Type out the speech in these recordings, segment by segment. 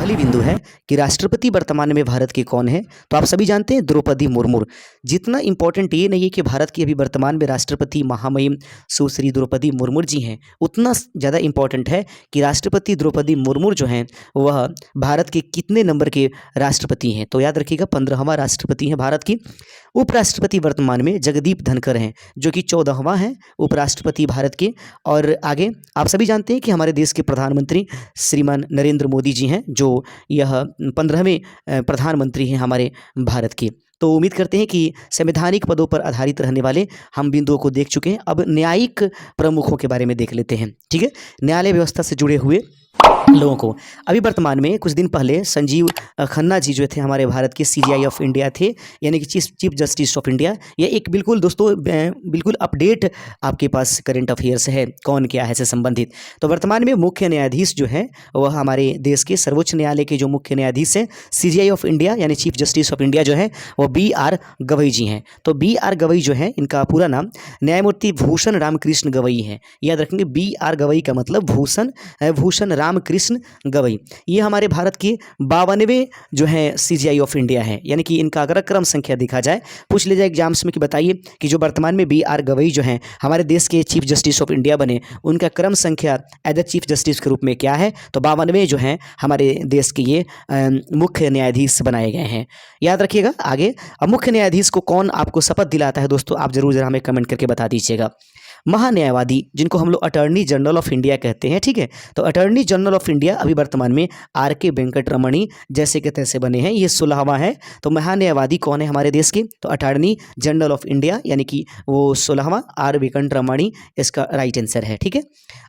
अगली बिंदु है कि राष्ट्रपति वर्तमान में भारत के कौन है। तो आप सभी जानते हैं द्रौपदी मुर्मू। जितना इंपॉर्टेंट ये नहीं है कि भारत की अभी वर्तमान में राष्ट्रपति महामहिम सुश्री द्रौपदी मुर्मू जी हैं, उतना ज़्यादा इंपॉर्टेंट है कि राष्ट्रपति द्रौपदी मुर्मू जो हैं वह भारत के कितने नंबर के राष्ट्रपति हैं। तो याद रखिएगा 15वां राष्ट्रपति हैं भारत की। उपराष्ट्रपति वर्तमान में जगदीप धनखड़ हैं जो कि 14वां हैं उपराष्ट्रपति भारत के। और आगे आप सभी जानते हैं कि हमारे देश के प्रधानमंत्री श्रीमान नरेंद्र मोदी जी हैं जो यह 15वें प्रधानमंत्री हैं हमारे भारत के। तो उम्मीद करते हैं कि संवैधानिक पदों पर आधारित रहने वाले हम बिंदुओं को देख चुके हैं। अब न्यायिक प्रमुखों के बारे में देख लेते हैं। ठीक है, न्यायालय व्यवस्था से जुड़े हुए लोगों को अभी वर्तमान में कुछ दिन पहले संजीव खन्ना जी जो थे हमारे भारत के CJI ऑफ इंडिया थे, यानी कि चीफ जस्टिस ऑफ इंडिया। ये एक बिल्कुल दोस्तों बिल्कुल अपडेट आपके पास करंट अफेयर्स है कौन क्या है से संबंधित। तो वर्तमान में मुख्य न्यायाधीश जो है वह हमारे देश के सर्वोच्च न्यायालय के जो मुख्य न्यायाधीश हैं CJI ऑफ इंडिया यानी चीफ जस्टिस ऑफ इंडिया जो है वो BR गवई जी हैं। तो BR गवई जो है इनका पूरा नाम न्यायमूर्ति भूषण रामकृष्ण गवई है। याद रखेंगे BR गवई का मतलब भूषण रामकृष्ण गवई। ये हमारे भारत के 52वें जो है CJI ऑफ इंडिया है, यानी कि इनका अगर क्रम संख्या देखा जाए, पूछ ले जाए एग्जाम्स में कि बताइए कि जो वर्तमान में BR गवई जो हैं हमारे देश के चीफ जस्टिस ऑफ इंडिया बने, उनका क्रम संख्या एज ए चीफ जस्टिस के रूप में क्या है। तो 52वें जो हैं हमारे देश के ये मुख्य न्यायाधीश बनाए गए हैं। याद रखिएगा। आगे अब मुख्य न्यायाधीश को कौन आपको शपथ दिलाता है दोस्तों, आप जरूर जरा हमें कमेंट करके बता दीजिएगा। महान्यायवादी जिनको हम लोग अटॉर्नी जनरल ऑफ इंडिया कहते हैं। ठीक है, तो अटॉर्नी जनरल ऑफ इंडिया अभी वर्तमान में RK वेंकटरमणी जैसे के तैसे बने हैं, ये 16वां है। तो महान्यायवादी कौन है हमारे देश के, तो अटॉर्नी जनरल ऑफ इंडिया यानी कि वो 16वां R वेंकटरमणी इसका राइट आंसर है। ठीक है,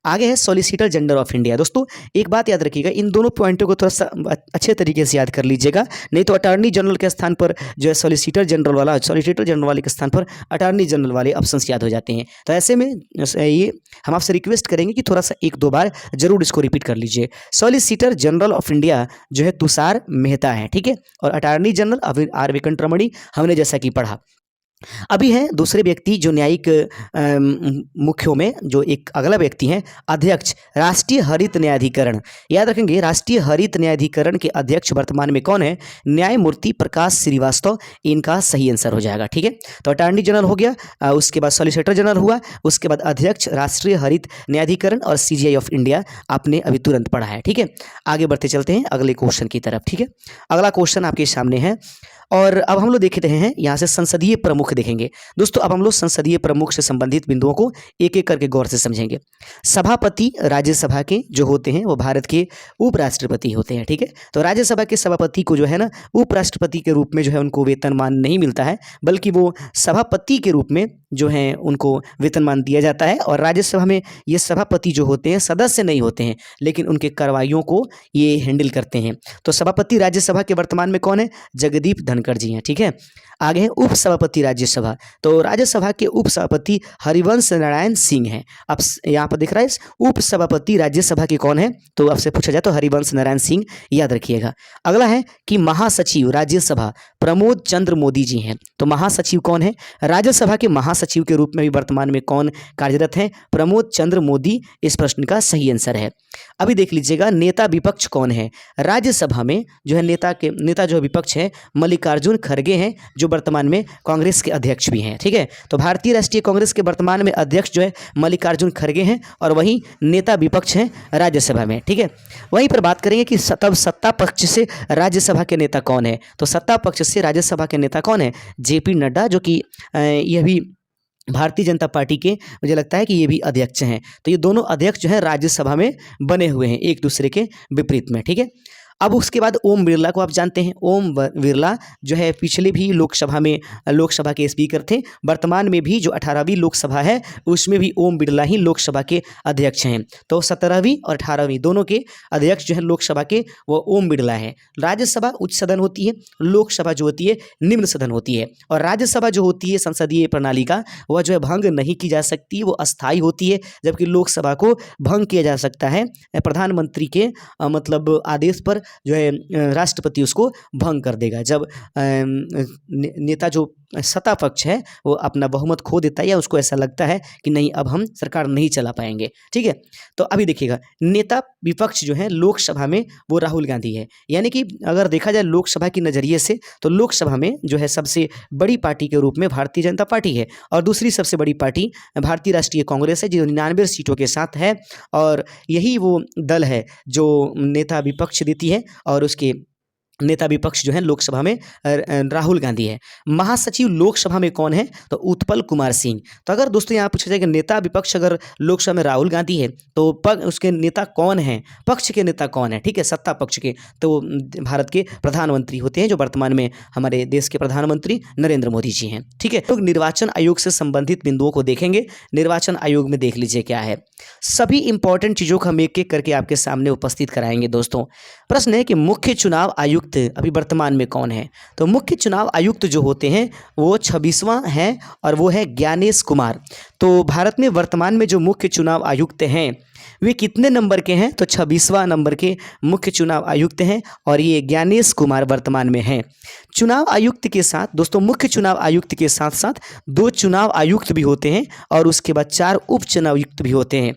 आगे है सॉलिसिटर जनरल ऑफ इंडिया। दोस्तों एक बात याद रखिएगा, इन दोनों पॉइंटों को थोड़ा सा अच्छे तरीके से याद कर लीजिएगा, नहीं तो अटॉर्नी जनरल के स्थान पर जो है सॉलिसिटर जनरल वाले के स्थान पर अटॉर्नी जनरल वाले ऑप्शंस याद हो जाते हैं। तो ऐसे में ये हम आपसे रिक्वेस्ट करेंगे कि थोड़ा सा 1-2 बार जरूर इसको रिपीट कर लीजिए। सॉलिसिटर जनरल ऑफ इंडिया जो है तुषार मेहता है। ठीक है, और अटॉर्नी जनरल R वेंकटरमणी हमने जैसा कि पढ़ा। अभी है दूसरे व्यक्ति जो न्यायिक मुख्यों में जो एक अगला व्यक्ति हैं अध्यक्ष राष्ट्रीय हरित न्यायाधिकरण। याद रखेंगे राष्ट्रीय हरित न्यायाधिकरण के अध्यक्ष वर्तमान में कौन है, न्यायमूर्ति प्रकाश श्रीवास्तव। इनका सही आंसर हो जाएगा। ठीक है, तो अटॉर्नी जनरल हो गया, उसके बाद सॉलिसिटर जनरल हुआ, उसके बाद अध्यक्ष राष्ट्रीय हरित न्यायाधिकरण और CJI ऑफ इंडिया आपने अभी तुरंत पढ़ा है। ठीक है, आगे बढ़ते चलते हैं अगले क्वेश्चन की तरफ। ठीक है, अगला क्वेश्चन आपके सामने है और अब हम लोग देख रहे हैं यहाँ से संसदीय प्रमुख देखेंगे। दोस्तों अब हम लोग संसदीय प्रमुख से संबंधित बिंदुओं को एक एक करके गौर से समझेंगे। सभापति राज्यसभा के जो होते हैं वो भारत के उपराष्ट्रपति होते हैं। ठीक है, तो राज्यसभा के सभापति को जो है ना उपराष्ट्रपति के रूप में जो है उनको वेतनमान नहीं मिलता है, बल्कि वो सभापति के रूप में जो है उनको वेतनमान दिया जाता है। और राज्यसभा में ये सभापति जो होते हैं सदस्य नहीं होते हैं, लेकिन उनके कार्रवाइयों को ये हैंडल करते हैं। तो सभापति राज्यसभा के वर्तमान में कौन है, जगदीप धनखड़ जी हैं। ठीक है, आगे है उप सभापति राज्यसभा। तो राज्यसभा के उप सभापति हरिवंश नारायण सिंह हैं। अब यहाँ पर दिख रहा है उप सभापति राज्यसभा के कौन है, तो आपसे पूछा जाए तो हरिवंश नारायण सिंह याद रखिएगा। अगला है कि महासचिव राज्यसभा प्रमोद चंद्र मोदी जी हैं। तो महासचिव कौन है, राज्यसभा के महासचिव के रूप में भी वर्तमान में कौन कार्यरत है, प्रमोद चंद्र मोदी इस प्रश्न का सही आंसर है। अभी देख लीजिएगा नेता विपक्ष कौन है, राज्यसभा में जो है नेता जो विपक्ष है मल्लिकार्जुन खड़गे हैं जो वर्तमान में कांग्रेस के अध्यक्ष भी हैं। ठीक है, तो भारतीय राष्ट्रीय कांग्रेस के वर्तमान में अध्यक्ष जो है मल्लिकार्जुन खड़गे हैं और वही नेता विपक्ष हैं राज्यसभा में। ठीक है, वहीं पर बात करेंगे कि तब सत्ता पक्ष से राज्यसभा के नेता कौन है। तो सत्ता पक्ष से राज्यसभा के नेता कौन है, JP नड्डा, जो कि यह भी भारतीय जनता पार्टी के मुझे लगता है कि ये भी अध्यक्ष हैं। तो ये दोनों अध्यक्ष जो है राज्यसभा में बने हुए हैं एक दूसरे के विपरीत में। ठीक है, अब उसके बाद ओम बिरला को आप जानते हैं। ओम बिरला जो है पिछले भी लोकसभा के स्पीकर थे, वर्तमान में भी जो 18वीं लोकसभा है उसमें भी ओम बिरला ही लोकसभा के अध्यक्ष हैं। तो 17वीं और 18वीं दोनों के अध्यक्ष जो है लोकसभा के वो ओम बिरला है। राज्यसभा उच्च सदन होती है, लोकसभा जो होती है निम्न सदन होती है। और राज्यसभा जो होती है संसदीय प्रणाली का वह जो है भंग नहीं की जा सकती, वो अस्थायी होती है, जबकि लोकसभा को भंग किया जा सकता है प्रधानमंत्री के मतलब आदेश पर जो है राष्ट्रपति उसको भंग कर देगा। जब नेता जो सत्ता पक्ष है वो अपना बहुमत खो देता है या उसको ऐसा लगता है कि नहीं अब हम सरकार नहीं चला पाएंगे, ठीक है। तो अभी देखिएगा, नेता विपक्ष जो है लोकसभा में वो राहुल गांधी है। यानी कि अगर देखा जाए लोकसभा के नज़रिए से तो लोकसभा में जो है सबसे बड़ी पार्टी के रूप में भारतीय जनता पार्टी है और दूसरी सबसे बड़ी पार्टी भारतीय राष्ट्रीय कांग्रेस है जो 99 सीटों के साथ है। और यही वो दल है जो नेता विपक्ष देती है और उसके नेता विपक्ष जो है लोकसभा में राहुल गांधी है। महासचिव लोकसभा में कौन है? तो उत्पल कुमार सिंह। तो अगर दोस्तों यहाँ पूछा जाए कि नेता विपक्ष अगर लोकसभा में राहुल गांधी है तो उसके नेता कौन है, पक्ष के नेता कौन है, ठीक है, सत्ता पक्ष के, तो भारत के प्रधानमंत्री होते हैं जो वर्तमान में हमारे देश के प्रधानमंत्री नरेंद्र मोदी जी हैं, ठीक है। तो निर्वाचन आयोग से संबंधित बिंदुओं को देखेंगे। निर्वाचन आयोग में देख लीजिए क्या है, सभी इंपॉर्टेंट चीज़ों को हम एक एक करके आपके सामने उपस्थित कराएंगे। दोस्तों प्रश्न है कि मुख्य चुनाव आयुक्त अभी वर्तमान में कौन है? तो मुख्य चुनाव आयुक्त जो होते हैं वो 26वां है और वो है ज्ञानेश कुमार। तो भारत में वर्तमान में जो मुख्य चुनाव आयुक्त हैं वे कितने नंबर के हैं? तो 26वां नंबर के मुख्य चुनाव आयुक्त हैं और ये ज्ञानेश कुमार वर्तमान में हैं। चुनाव आयुक्त के साथ दोस्तों, मुख्य चुनाव आयुक्त के साथ साथ 2 चुनाव आयुक्त भी होते हैं और उसके बाद 4 उप चुनाव आयुक्त भी होते हैं।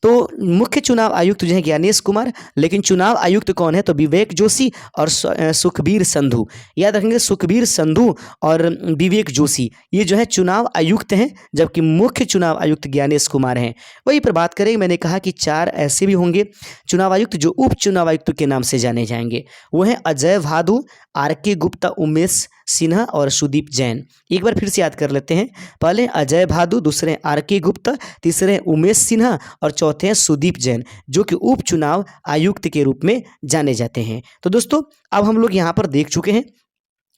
तो मुख्य चुनाव आयुक्त जो है ज्ञानेश कुमार, लेकिन चुनाव आयुक्त कौन है? तो विवेक जोशी और सुखबीर संधू। याद रखेंगे, सुखबीर संधू और विवेक जोशी ये जो है चुनाव आयुक्त हैं, जबकि मुख्य चुनाव आयुक्त ज्ञानेश कुमार हैं। वही पर बात करें, मैंने कहा कि 4 ऐसे भी होंगे चुनाव आयुक्त जो उप चुनाव आयुक्त के नाम से जाने जाएंगे। वो हैं अजय भादु, आर.के. गुप्ता, उमेश सिन्हा और सुदीप जैन। एक बार फिर से याद कर लेते हैं, पहले अजय भादु, दूसरे आर.के. गुप्ता, तीसरे उमेश सिन्हा और चौथे हैं सुदीप जैन जो कि उप चुनाव आयुक्त के रूप में जाने जाते हैं। तो दोस्तों अब हम लोग यहाँ पर देख चुके हैं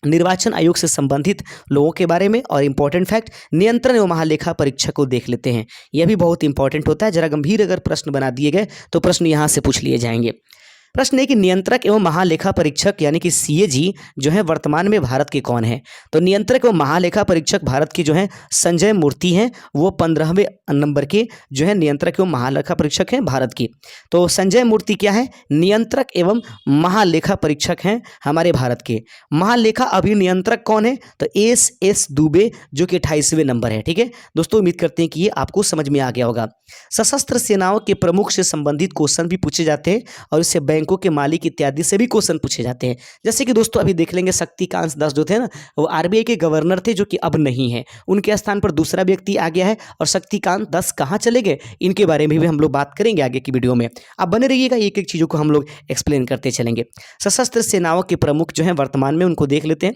निर्वाचन आयोग से संबंधित लोगों के बारे में और इम्पोर्टेंट फैक्ट। नियंत्रण एवं महालेखा परीक्षक को देख लेते हैं, यह भी बहुत इंपॉर्टेंट होता है। जरा गंभीर अगर प्रश्न बना दिए गए तो प्रश्न यहाँ से पूछ लिए जाएंगे। प्रश्न है कि नियंत्रक एवं महालेखा परीक्षक यानी कि सीएजी जो है वर्तमान में भारत के कौन है? तो नियंत्रक एवं महालेखा परीक्षक भारत के जो है संजय मूर्ति हैं, वो 15वें नंबर के जो है नियंत्रक एवं महालेखा परीक्षक हैं भारत की। तो संजय मूर्ति क्या है? नियंत्रक एवं महालेखा परीक्षक हैं हमारे भारत के। महालेखा अभिनियंत्रक कौन है? तो एस दुबे जो कि 28वें नंबर है, ठीक है दोस्तों। उम्मीद करते हैं कि ये आपको समझ में आ गया होगा। सशस्त्र सेनाओं के प्रमुख से संबंधित क्वेश्चन भी पूछे जाते हैं और इससे बैंकों के मालिक इत्यादि से भी क्वेश्चन पूछे जाते हैं। जैसे कि दोस्तों अभी देख लेंगे शक्तिकांत दास जो थे ना, वो आरबीआई के गवर्नर थे जो कि अब नहीं है, उनके स्थान पर दूसरा व्यक्ति आ गया है। और शक्तिकांत दास कहाँ चले गए, इनके बारे में भी हम लोग बात करेंगे आगे की वीडियो में। आप बने रहिएगा, एक एक चीज़ों को हम लोग एक्सप्लेन करते चलेंगे। सशस्त्र सेनाओं के प्रमुख जो हैं वर्तमान में, उनको देख लेते हैं।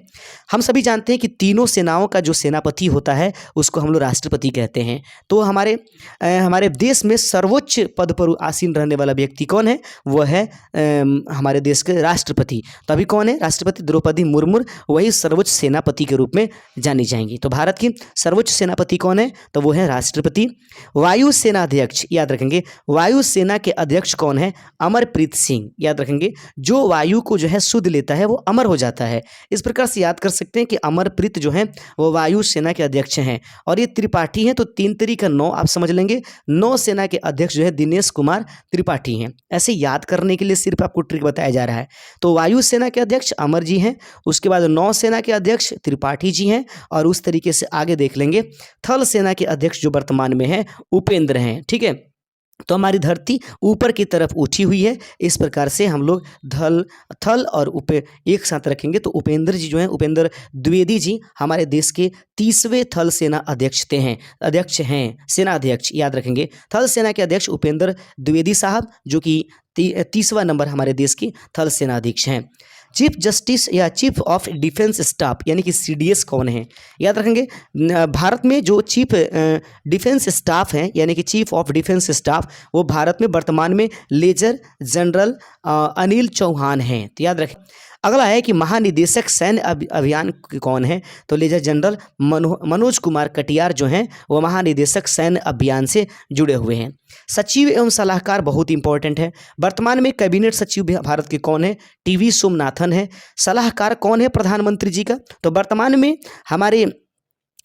हम सभी जानते हैं कि तीनों सेनाओं का जो सेनापति होता है उसको हम लोग राष्ट्रपति कहते हैं। तो हमारे देश में सर्वोच्च पद पर आसीन रहने वाला व्यक्ति कौन है? वो है हमारे देश के राष्ट्रपति। तो अभी कौन है? राष्ट्रपति द्रौपदी मुर्मू, वही सर्वोच्च सेनापति के रूप में जानी जाएंगी। तो भारत की सर्वोच्च सेनापति कौन है? तो वो है राष्ट्रपति। वायु सेना अध्यक्ष, याद रखेंगे वायु सेना के अध्यक्ष कौन है? अमरप्रीत सिंह। याद रखेंगे, जो वायु को जो है शुद्ध लेता है वो अमर हो जाता है। इस प्रकार से याद कर सकते हैं कि अमरप्रीत जो है वो वायु सेना के अध्यक्ष हैं। और ये त्रिपाठी हैं, तो 3 तरीका 9 आप समझ लेंगे। नौसेना के अध्यक्ष जो है दिनेश कुमार त्रिपाठी हैं। ऐसे याद करने के लिए सिर्फ आपको ट्रिक बताया जा रहा है। तो वायुसेना के अध्यक्ष अमर जी हैं, उसके बाद नौसेना के अध्यक्ष त्रिपाठी जी हैं, और उस तरीके से आगे देख लेंगे थल सेना के अध्यक्ष जो वर्तमान में है उपेंद्र हैं, ठीक है। तो हमारी धरती ऊपर की तरफ उठी हुई है, इस प्रकार से हम लोग थल और एक साथ रखेंगे। तो उपेंद्र जी जो हैं, उपेंद्र द्विवेदी जी हमारे देश के 30वें थल सेना अध्यक्ष हैं सेना अध्यक्ष। याद रखेंगे थल सेना के अध्यक्ष उपेंद्र द्विवेदी साहब जो कि 30वां नंबर हमारे देश की थल सेना अध्यक्ष हैं। चीफ जस्टिस या चीफ ऑफ डिफेंस स्टाफ यानी कि सीडीएस कौन है? याद रखेंगे भारत में जो चीफ डिफेंस स्टाफ हैं यानी कि चीफ ऑफ डिफेंस स्टाफ, वो भारत में वर्तमान में लेजर जनरल अनिल चौहान हैं। तो याद रखें। अगला है कि महानिदेशक सैन्य अभियान कौन है? तो लेजर जनरल मनोज कुमार कटियार जो हैं वो महानिदेशक सैन्य अभियान से जुड़े हुए हैं। सचिव एवं सलाहकार बहुत इंपॉर्टेंट है। वर्तमान में कैबिनेट सचिव भारत के कौन है? टीवी सोमनाथन है। सलाहकार कौन है प्रधानमंत्री जी का? तो वर्तमान में हमारे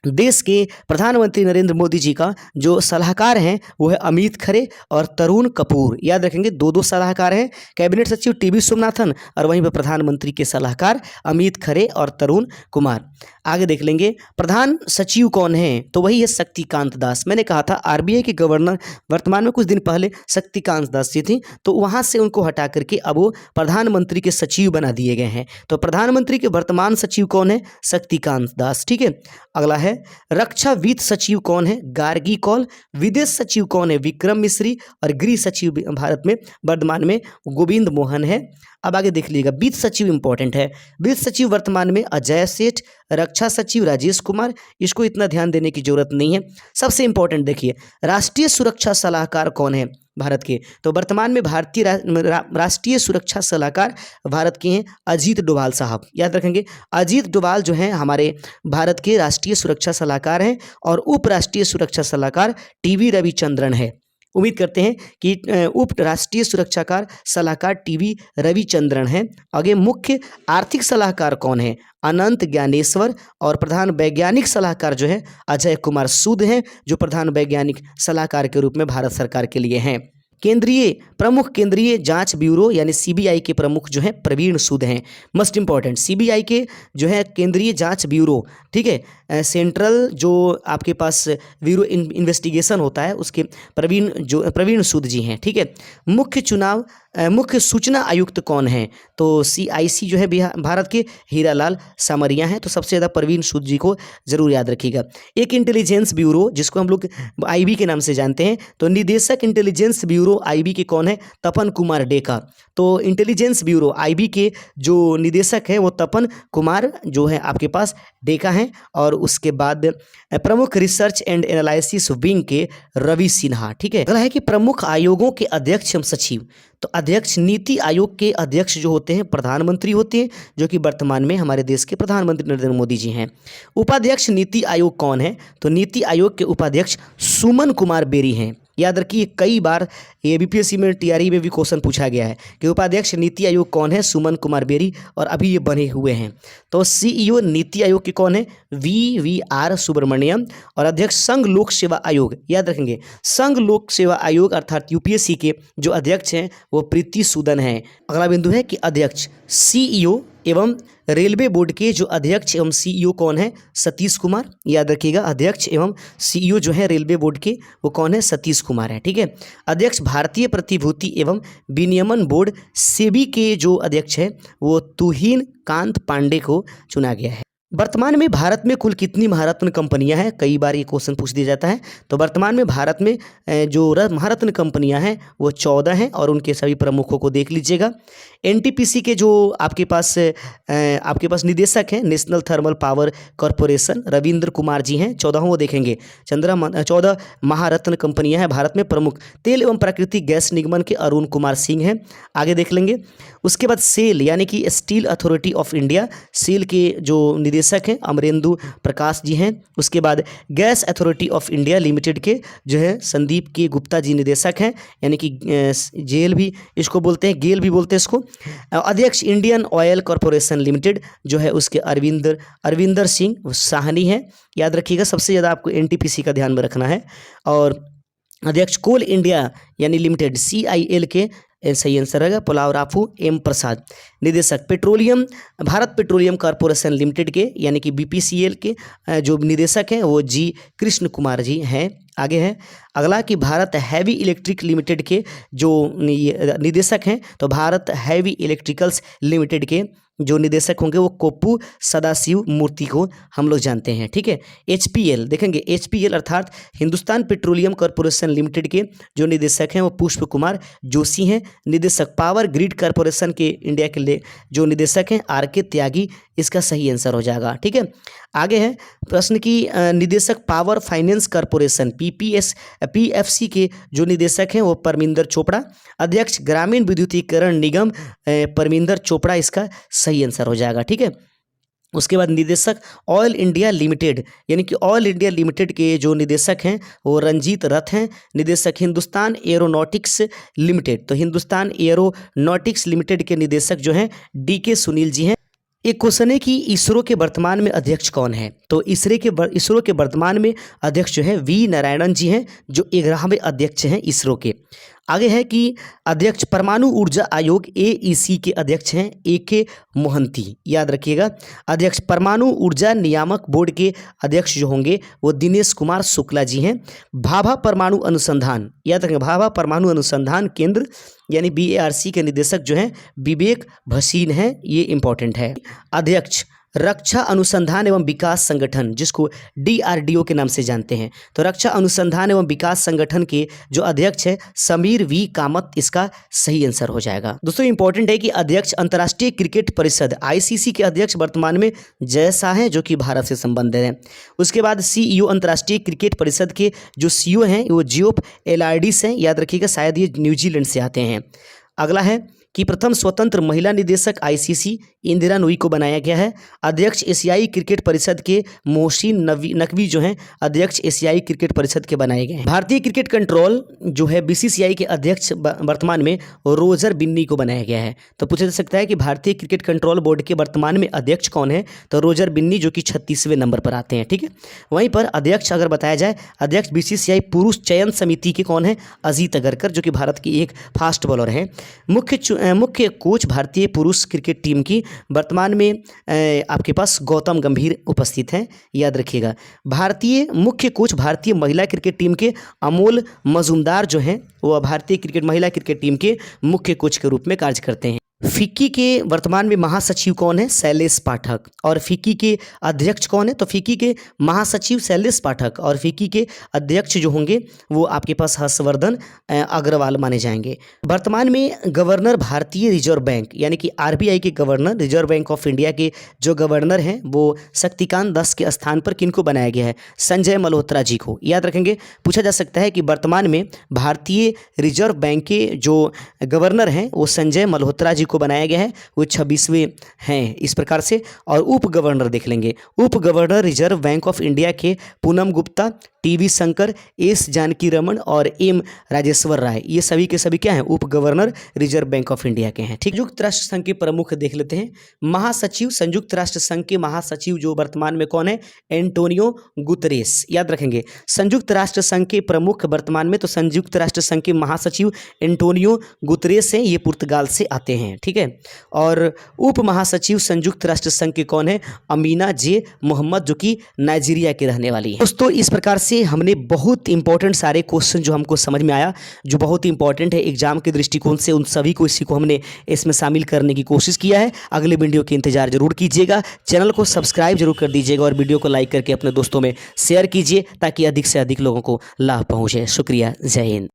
देश के प्रधानमंत्री नरेंद्र मोदी जी का जो सलाहकार हैं वो है अमित खरे और तरुण कपूर। याद रखेंगे, दो दो सलाहकार हैं, कैबिनेट सचिव टीवी सोमनाथन और वहीं पर प्रधानमंत्री के सलाहकार अमित खरे और तरुण कुमार। आगे देख लेंगे प्रधान सचिव कौन है, तो वही है शक्तिकांत दास। मैंने कहा था आरबीआई के गवर्नर वर्तमान में कुछ दिन पहले शक्तिकांत दास जी थी, तो वहाँ से उनको हटा करके अब वो प्रधानमंत्री के सचिव बना दिए गए हैं। तो प्रधानमंत्री के वर्तमान सचिव कौन है, शक्तिकांत दास। ठीक है, अगला है रक्षा वित्त सचिव कौन है, गार्गी कौल। विदेश सचिव कौन है, विक्रम मिश्री। और गृह सचिव भारत में वर्तमान में गोविंद मोहन है। अब आगे देख लीजिएगा, वित्त सचिव इंपॉर्टेंट है। वित्त सचिव वर्तमान में अजय सेठ। रक्षा सचिव राजेश कुमार, इसको इतना ध्यान देने की जरूरत नहीं है। सबसे इंपॉर्टेंट देखिए, राष्ट्रीय सुरक्षा सलाहकार कौन है भारत के, तो वर्तमान में भारतीय राष्ट्रीय सुरक्षा सलाहकार भारत के हैं अजीत डोभाल साहब। याद रखेंगे, अजीत डोभाल जो हैं हमारे भारत के राष्ट्रीय सुरक्षा सलाहकार हैं और उप राष्ट्रीय सुरक्षा सलाहकार टीवी रविचंद्रन है। उम्मीद करते हैं कि उप राष्ट्रीय सुरक्षाकार सलाहकार टीवी रविचंद्रन हैं। आगे मुख्य आर्थिक सलाहकार कौन है, अनंत ज्ञानेश्वर। और प्रधान वैज्ञानिक सलाहकार जो है अजय कुमार सूद हैं, जो प्रधान वैज्ञानिक सलाहकार के रूप में भारत सरकार के लिए हैं। प्रमुख केंद्रीय जांच ब्यूरो यानी सीबीआई के प्रमुख जो हैं प्रवीण सूद हैं। मस्ट इंपॉर्टेंट, सीबीआई के जो है केंद्रीय जांच ब्यूरो, ठीक है, सेंट्रल जो आपके पास ब्यूरो इन्वेस्टिगेशन होता है उसके प्रवीण सूद जी हैं। ठीक है, मुख्य सूचना आयुक्त कौन है, तो सीआईसी जो है भारत के हीरालाल सामरिया हैं। तो सबसे ज़्यादा प्रवीण सूद जी को जरूर याद रखिएगा। एक इंटेलिजेंस ब्यूरो जिसको हम लोग आईबी के नाम से जानते हैं, तो निदेशक इंटेलिजेंस ब्यूरो आईबी के कौन है, तपन कुमार डेका। तो इंटेलिजेंस ब्यूरो आईबी के जो निदेशक हैं वो तपन कुमार जो है आपके पास डेका हैं। और उसके बाद प्रमुख रिसर्च एंड एनालिसिस विंग के रवि सिन्हा। ठीक है, अगला है कि प्रमुख आयोगों के अध्यक्ष एवं सचिव, तो अध्यक्ष नीति आयोग के अध्यक्ष जो होते हैं प्रधानमंत्री होते हैं, जो कि वर्तमान में हमारे देश के प्रधानमंत्री नरेंद्र मोदी जी हैं। उपाध्यक्ष नीति आयोग कौन है, तो नीति आयोग के उपाध्यक्ष सुमन कुमार बेरी हैं। याद रखिए, कई बार ये बीपीएससी में टीआरई में भी क्वेश्चन पूछा गया है कि उपाध्यक्ष नीति आयोग कौन है, सुमन कुमार बेरी, और अभी ये बने हुए हैं। तो सीईओ नीति आयोग के कौन है, वीवीआर सुब्रमण्यम। और अध्यक्ष संघ लोक सेवा आयोग, याद रखेंगे संघ लोक सेवा आयोग अर्थात यूपीएससी के जो अध्यक्ष हैं वो प्रीति सूदन हैं। अगला बिंदु है कि अध्यक्ष सीईओ एवं रेलवे बोर्ड के जो अध्यक्ष एवं सीईओ कौन है, सतीश कुमार। याद रखिएगा, अध्यक्ष एवं सीईओ जो है रेलवे बोर्ड के वो कौन है, सतीश कुमार है। ठीक है, अध्यक्ष भारतीय प्रतिभूति एवं विनियमन बोर्ड सेबी के जो अध्यक्ष है वो तुहिन कांत पांडे को चुना गया है। वर्तमान में भारत में कुल कितनी महारत्न कंपनियां हैं, कई बार ये क्वेश्चन पूछ दिया जाता है। तो वर्तमान में भारत में जो महारत्न कंपनियां हैं वो 14 हैं और उनके सभी प्रमुखों को देख लीजिएगा। एनटीपीसी के जो आपके पास निदेशक हैं National Thermal Power Corporation Ravindra Kumar ji हैं, 14 वो देखेंगे। 14 महारत्न कंपनियां हैं भारत में प्रमुख। तेल एवं प्राकृतिक गैस निगमन के अरुण कुमार सिंह हैं, आगे देख लेंगे। उसके बाद सेल यानी कि steel authority of India, SAIL के जो निदेशक हैं अमरेंदु प्रकाश जी हैं। उसके बाद gas authority of India limited के जो है संदीप के गुप्ता जी निदेशक हैं, यानी कि जेल भी इसको बोलते हैं, गेल भी बोलते हैं इसको। अध्यक्ष इंडियन ऑयल कॉरपोरेशन लिमिटेड जो है उसके अरविंदर सिंह साहनी हैं। याद रखिएगा, सबसे ज़्यादा आपको एनटीपीसी का ध्यान में रखना है। और अध्यक्ष कोल इंडिया यानी लिमिटेड CIL के सही आंसर रहेगा पुलावराफू एम प्रसाद। निदेशक भारत पेट्रोलियम कॉरपोरेशन लिमिटेड के यानी कि BPCL के जो निदेशक हैं वो G कृष्ण कुमार जी हैं। आगे है अगला कि भारत हैवी इलेक्ट्रिक लिमिटेड के जो निदेशक हैं, तो भारत हैवी इलेक्ट्रिकल्स लिमिटेड के जो निदेशक होंगे वो कोप्पू सदाशिव मूर्ति को हम लोग जानते हैं। ठीक है, HPL देखेंगे, HPL अर्थात हिंदुस्तान पेट्रोलियम कॉरपोरेशन लिमिटेड के जो निदेशक हैं वो पुष्प कुमार जोशी हैं। निदेशक पावर ग्रिड कॉरपोरेशन के इंडिया के लिए जो निदेशक हैं RK त्यागी, इसका सही आंसर हो जाएगा। ठीक है, आगे है प्रश्न की निदेशक पावर फाइनेंस कॉरपोरेशन PFC के जो निदेशक हैं वो परमिंदर चोपड़ा। अध्यक्ष ग्रामीण विद्युतीकरण निगम परमिंदर चोपड़ा, इसका सही आंसर हो जाएगा। ठीक है, उसके बाद निदेशक ऑयल इंडिया लिमिटेड यानी कि ऑयल इंडिया लिमिटेड के जो निदेशक हैं वो रंजीत रथ हैं। निदेशक हिंदुस्तान एरोनॉटिक्स लिमिटेड, तो हिंदुस्तान एरोनॉटिक्स लिमिटेड के निदेशक जो हैं DK सुनील जी हैं। एक क्वेश्चन है कि इसरो के वर्तमान में अध्यक्ष कौन है। तो इसरो के वर्तमान में अध्यक्ष जो है वी नारायणन जी हैं, जो 11वें अध्यक्ष हैं इसरो के। आगे है कि अध्यक्ष परमाणु ऊर्जा आयोग AEC के अध्यक्ष हैं AK मोहंती, याद रखिएगा। अध्यक्ष परमाणु ऊर्जा नियामक बोर्ड के अध्यक्ष जो होंगे वो दिनेश कुमार शुक्ला जी हैं। भाभा परमाणु अनुसंधान, याद रखेंगे, भाभा परमाणु अनुसंधान केंद्र यानी BARC के निदेशक जो हैं विवेक भसीन हैं, ये इंपॉर्टेंट है। अध्यक्ष रक्षा अनुसंधान एवं विकास संगठन, जिसको DRDO के नाम से जानते हैं, तो रक्षा अनुसंधान एवं विकास संगठन के जो अध्यक्ष है समीर V कामत, इसका सही आंसर हो जाएगा। दोस्तों इंपॉर्टेंट है कि अध्यक्ष अंतर्राष्ट्रीय क्रिकेट परिषद ICC के अध्यक्ष वर्तमान में जय शाह हैं, जो कि भारत से संबंधित हैं। उसके बाद CEO अंतर्राष्ट्रीय क्रिकेट परिषद के जो CEO हैं वो जियोफ एलार्डिस हैं, याद रखिएगा, शायद ये न्यूजीलैंड से आते हैं। अगला है कि प्रथम स्वतंत्र महिला निदेशक ICC इंदिरा नूई को बनाया गया है। अध्यक्ष एशियाई क्रिकेट परिषद के मोहसिन नकवी जो हैं अध्यक्ष एशियाई क्रिकेट परिषद के बनाए गए हैं। भारतीय क्रिकेट कंट्रोल जो है BCCI के अध्यक्ष वर्तमान में रोजर बिन्नी को बनाया गया है। तो पूछा जा सकता है कि भारतीय क्रिकेट कंट्रोल बोर्ड के वर्तमान में अध्यक्ष कौन है, तो रोजर बिन्नी, जो कि 36वें नंबर पर आते हैं। ठीक है, वहीं पर अध्यक्ष अगर बताया जाए, अध्यक्ष BCCI पुरुष चयन समिति के कौन है, अजीत अगरकर, जो कि भारत की एक फास्ट बॉलर हैं। मुख्य कोच भारतीय पुरुष क्रिकेट टीम की वर्तमान में आपके पास गौतम गंभीर उपस्थित हैं, याद रखिएगा। मुख्य कोच भारतीय महिला क्रिकेट टीम के अमोल मजूमदार जो हैं वो भारतीय महिला क्रिकेट टीम के मुख्य कोच के रूप में कार्य करते हैं। फिक्की के वर्तमान में महासचिव कौन है, शैलेश पाठक। और फिक्की के अध्यक्ष कौन है, तो फिक्की के महासचिव शैलेश पाठक और फिक्की के अध्यक्ष जो होंगे वो आपके पास हर्षवर्धन अग्रवाल माने जाएंगे। वर्तमान में गवर्नर भारतीय रिजर्व बैंक यानी कि RBI के governor, reserve bank of India के जो गवर्नर हैं वो शक्तिकांत दास के स्थान पर किनको बनाया गया है, संजय मल्होत्रा जी को, याद रखेंगे। पूछा जा सकता है कि वर्तमान में भारतीय रिजर्व बैंक के जो गवर्नर हैं वो संजय मल्होत्रा जी को बनाया गया है, वो 26वें हैं इस प्रकार से। और उप गवर्नर देख लेंगे, उप governor reserve bank of India के पूनम गुप्ता, TV शंकर, S जानकी रमन और M राजेश्वर राय, ये सभी के सभी क्या हैं, उप governor reserve bank of India के हैं। ठीक, संयुक्त राष्ट्र संघ के प्रमुख देख लेते हैं। महासचिव, संयुक्त राष्ट्र संघ के महासचिव जो वर्तमान में कौन है, एंटोनियो गुतरेस, याद रखेंगे। संयुक्त राष्ट्र संघ के प्रमुख वर्तमान में, तो संयुक्त राष्ट्र संघ के महासचिव एंटोनियो गुतरेस हैं, ये पुर्तगाल से आते हैं। ठीक है, और उप महासचिव संयुक्त राष्ट्र संघ के कौन है, अमीना J मोहम्मद, जो कि नाइजीरिया के रहने वाली है। दोस्तों इस प्रकार से हमने बहुत इंपॉर्टेंट सारे क्वेश्चन जो हमको समझ में आया, जो बहुत इंपॉर्टेंट है एग्जाम के दृष्टिकोण से, उन सभी को इसी को हमने इसमें शामिल करने की कोशिश किया है। अगले वीडियो के इंतजार जरूर कीजिएगा, चैनल को सब्सक्राइब जरूर कर दीजिएगा और वीडियो को लाइक करके अपने दोस्तों में शेयर कीजिए ताकि अधिक से अधिक लोगों को लाभ पहुंचे। शुक्रिया, जय हिंद।